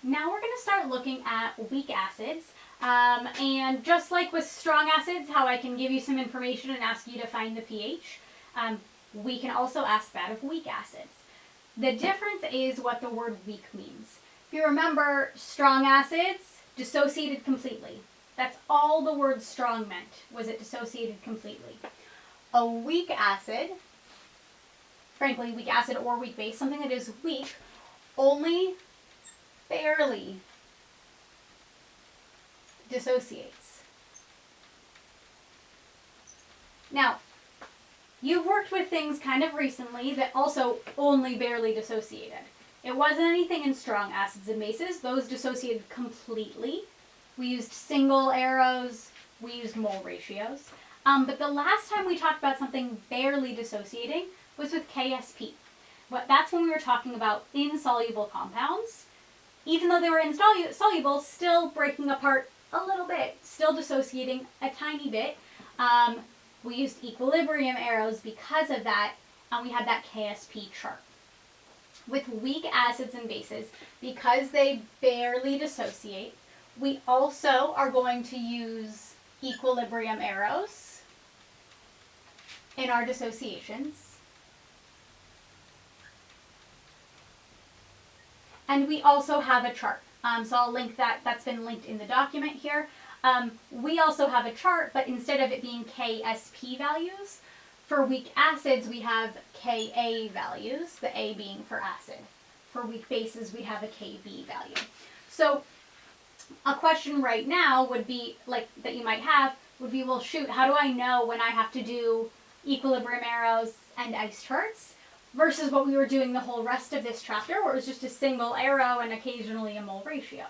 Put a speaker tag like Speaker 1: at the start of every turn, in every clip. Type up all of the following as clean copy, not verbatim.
Speaker 1: now we're going to start looking at weak acids. And just like with strong acids, how I can give you some information and ask you to find the pH, we can also ask that of weak acids. The difference is what the word weak means. If you remember, strong acids dissociated completely. That's all the word strong meant, was it dissociated completely. A weak acid, frankly, weak acid or weak base, something that is weak, only barely dissociates. Now, you've worked with things kind of recently that also only barely dissociated. It wasn't anything in strong acids and bases. Those dissociated completely. We used single arrows. We used mole ratios. But the last time we talked about something barely dissociating was with KSP. That's when we were talking about insoluble compounds. Even though they were insoluble, still breaking apart a little bit, still dissociating a tiny bit. We used equilibrium arrows because of that, and we had that KSP chart. With weak acids and bases, because they barely dissociate, we also are going to use equilibrium arrows in our dissociations. And we also have a chart. So I'll link that. That's been linked in the document here. We also have a chart, but instead of it being KSP values, for weak acids we have Ka values, the A being for acid. For weak bases we have a Kb value. So a question right now would be, like, that you might have, would be, well, shoot, how do I know when I have to do equilibrium arrows and ice charts versus what we were doing the whole rest of this chapter, where it was just a single arrow and occasionally a mole ratio?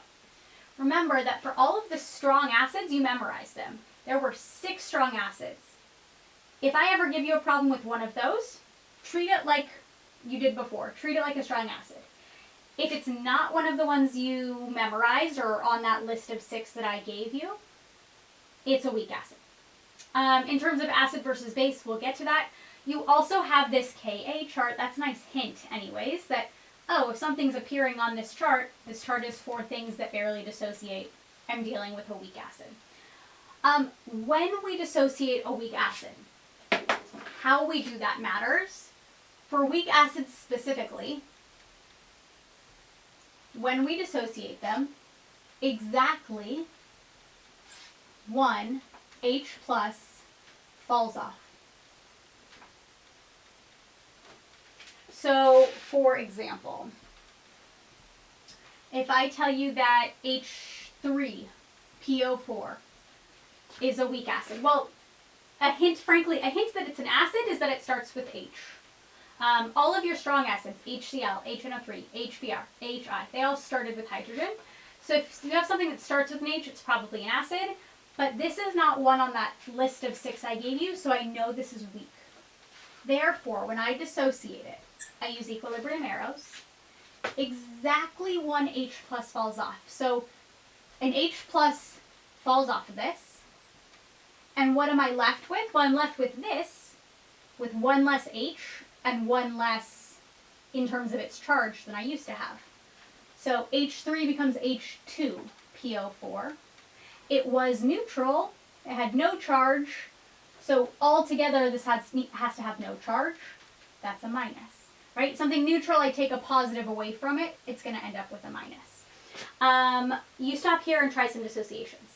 Speaker 1: Remember that for all of the strong acids, you memorize them. There were 6 strong acids. If I ever give you a problem with one of those, treat it like you did before. Treat it like a strong acid. If it's not one of the ones you memorized or on that list of 6 that I gave you, it's a weak acid. In terms of acid versus base, we'll get to that. You also have this Ka chart. That's a nice hint anyways, that, oh, if something's appearing on this chart is for things that barely dissociate. I'm dealing with a weak acid. When we dissociate a weak acid, how we do that matters. For weak acids specifically, when we dissociate them, exactly 1 H plus falls off. So, for example, if I tell you that H3PO4 is a weak acid, well, a hint that it's an acid is that it starts with H. All of your strong acids, HCl, HNO3, HBr, HI, they all started with hydrogen. So if you have something that starts with an H, it's probably an acid. But this is not one on that list of 6 I gave you, so I know this is weak. Therefore, when I dissociate it, I use equilibrium arrows. Exactly 1 H plus falls off. So an H plus falls off of this. And what am I left with? Well, I'm left with this, with 1 less H and 1 less in terms of its charge than I used to have. So H3 becomes H2PO4. It was neutral. It had no charge. So altogether, this has to have no charge. That's a minus, right? Something neutral, I take a positive away from it. It's going to end up with a minus. You stop here and try some dissociations.